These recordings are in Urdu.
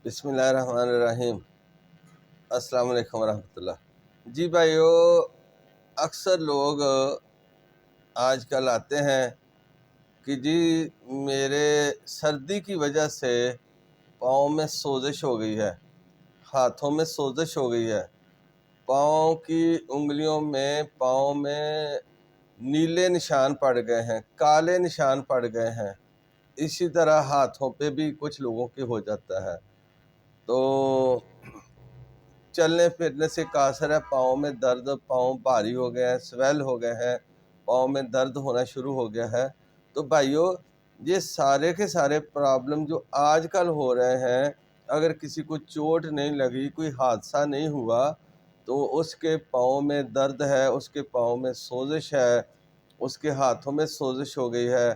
بسم اللہ الرحمن الرحیم۔ السلام علیکم ورحمۃ اللہ۔ جی بھائیو، اکثر لوگ آج کل آتے ہیں کہ جی میرے سردی کی وجہ سے پاؤں میں سوزش ہو گئی ہے، ہاتھوں میں سوزش ہو گئی ہے، پاؤں کی انگلیوں میں، پاؤں میں نیلے نشان پڑ گئے ہیں، کالے نشان پڑ گئے ہیں، اسی طرح ہاتھوں پہ بھی کچھ لوگوں کی ہو جاتا ہے۔ تو چلنے پھرنے سے قاصر ہے، پاؤں میں درد، پاؤں بھاری ہو گئے ہیں، سویل ہو گئے ہیں، پاؤں میں درد ہونا شروع ہو گیا ہے۔ تو بھائیو، یہ سارے کے سارے پرابلم جو آج کل ہو رہے ہیں، اگر کسی کو چوٹ نہیں لگی، کوئی حادثہ نہیں ہوا، تو اس کے پاؤں میں درد ہے، اس کے پاؤں میں سوزش ہے، اس کے ہاتھوں میں سوزش ہو گئی ہے،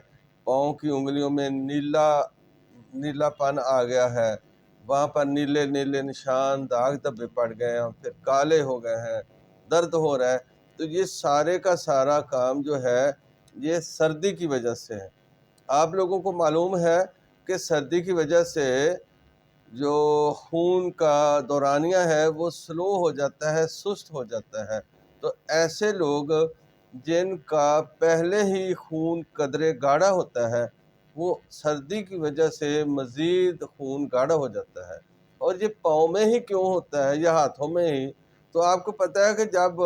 پاؤں کی انگلیوں میں نیلا پن آ گیا ہے، وہاں پر نیلے نیلے نشان، داغ دھبے پڑ گئے ہیں، پھر کالے ہو گئے ہیں، درد ہو رہا ہے۔ تو یہ سارے کا سارا کام جو ہے یہ سردی کی وجہ سے ہے۔ آپ لوگوں کو معلوم ہے کہ سردی کی وجہ سے جو خون کا دورانیہ ہے وہ سلو ہو جاتا ہے، سست ہو جاتا ہے۔ تو ایسے لوگ جن کا پہلے ہی خون قدرے گاڑھا ہوتا ہے، وہ سردی کی وجہ سے مزید خون گاڑھا ہو جاتا ہے۔ اور یہ پاؤں میں ہی کیوں ہوتا ہے یا ہاتھوں میں ہی؟ تو آپ کو پتہ ہے کہ جب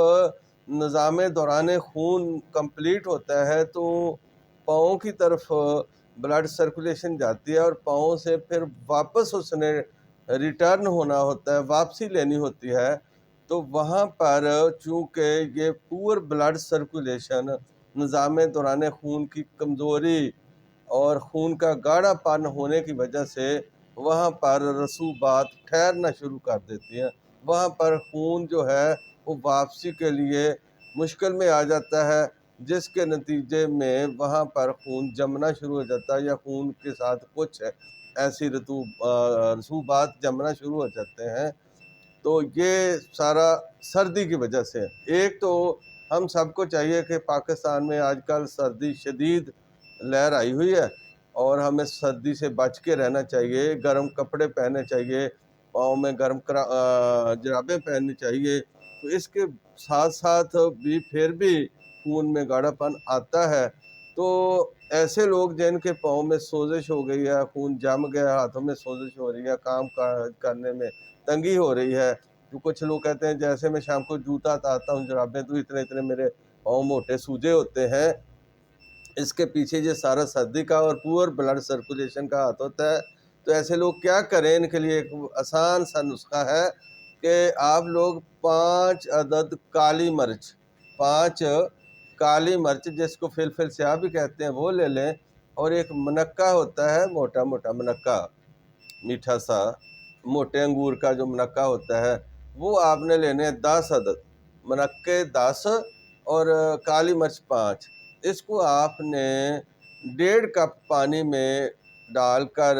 نظام دوران خون کمپلیٹ ہوتا ہے تو پاؤں کی طرف بلڈ سرکولیشن جاتی ہے، اور پاؤں سے پھر واپس اس نے ریٹرن ہونا ہوتا ہے، واپسی لینی ہوتی ہے۔ تو وہاں پر چونکہ یہ پور بلڈ سرکولیشن، نظام دوران خون کی کمزوری اور خون کا گاڑھا پن ہونے کی وجہ سے وہاں پر رسوبات ٹھہرنا شروع کر دیتی ہیں، وہاں پر خون جو ہے وہ واپسی کے لیے مشکل میں آ جاتا ہے، جس کے نتیجے میں وہاں پر خون جمنا شروع ہو جاتا ہے، یا خون کے ساتھ کچھ ایسی رسوبات جمنا شروع ہو جاتے ہیں۔ تو یہ سارا سردی کی وجہ سے۔ ایک تو ہم سب کو چاہیے کہ پاکستان میں آج کل سردی شدید لہر آئی ہوئی ہے، اور ہمیں سردی سے بچ کے رہنا چاہیے، گرم کپڑے پہننے چاہیے، پاؤں میں گرم جرابیں پہننی چاہیے۔ تو اس کے ساتھ ساتھ بھی پھر بھی خون میں گاڑھا پن آتا ہے، تو ایسے لوگ جن کے پاؤں میں سوزش ہو گئی ہے، خون جم گیا، ہاتھوں میں سوزش ہو رہی ہے، کام کرنے میں تنگی ہو رہی ہے، تو کچھ لوگ کہتے ہیں جیسے میں شام کو جوتا اتارتا ہوں، جرابیں، تو اتنے میرے پاؤں موٹے سوجے ہوتے ہیں۔ اس کے پیچھے یہ سارا سردی کا اور پور بلڈ سرکولیشن کا ہاتھ ہوتا ہے۔ تو ایسے لوگ کیا کریں؟ ان کے لیے ایک آسان سا نسخہ ہے کہ آپ لوگ 5 عدد کالی مرچ، 5 کالی مرچ جس کو فلفل سیاہ بھی کہتے ہیں، وہ لے لیں، اور ایک منقہ ہوتا ہے، موٹا موٹا منقہ، میٹھا سا، موٹے انگور کا جو منقہ ہوتا ہے، وہ آپ نے لینے 10 عدد منقے، 10 اور کالی مرچ 5۔ اس کو آپ نے 1.5 کپ پانی میں ڈال کر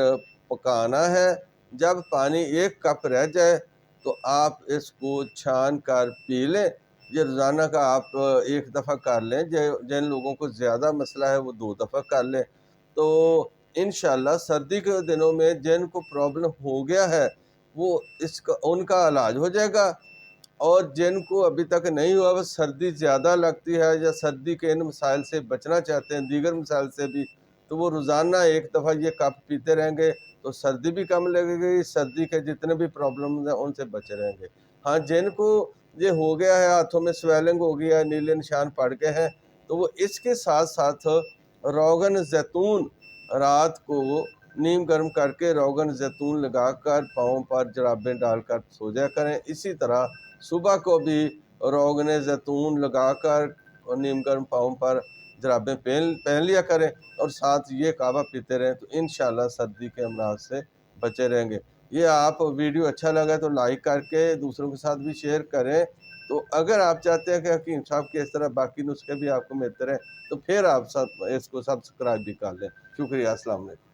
پکانا ہے۔ جب پانی 1 کپ رہ جائے تو آپ اس کو چھان کر پی لیں۔ یہ روزانہ کا آپ 1 دفعہ کر لیں، جن لوگوں کو زیادہ مسئلہ ہے وہ 2 دفعہ کر لیں۔ تو انشاءاللہ سردی کے دنوں میں جن کو پرابلم ہو گیا ہے وہ ان کا علاج ہو جائے گا، اور جن کو ابھی تک نہیں ہوا، وہ سردی زیادہ لگتی ہے یا سردی کے ان مسائل سے بچنا چاہتے ہیں، دیگر مسائل سے بھی، تو وہ روزانہ 1 دفعہ یہ کپ پیتے رہیں گے تو سردی بھی کم لگے گی، سردی کے جتنے بھی پرابلمز ہیں ان سے بچے رہیں گے۔ ہاں، جن کو یہ ہو گیا ہے، ہاتھوں میں سویلنگ ہو گیا ہے، نیلے نشان پڑ گئے ہیں، تو وہ اس کے ساتھ ساتھ روغن زیتون رات کو نیم گرم کر کے روغن زیتون لگا کر پاؤں پر جرابیں ڈال کر سو جایا کریں۔ اسی طرح صبح کو بھی روغن زیتون لگا کر اور نیم گرم پاؤں پر جرابیں پہن لیا کریں، اور ساتھ یہ کعوہ پیتے رہیں، تو انشاءاللہ سردی کے امراض سے بچے رہیں گے۔ یہ آپ ویڈیو اچھا لگا تو لائک کر کے دوسروں کے ساتھ بھی شیئر کریں۔ تو اگر آپ چاہتے ہیں کہ حکیم صاحب کے اس طرح باقی نسخے بھی آپ کو ملتے رہیں تو پھر آپ اس کو سبسکرائب بھی کر لیں۔ شکریہ، السلام علیکم۔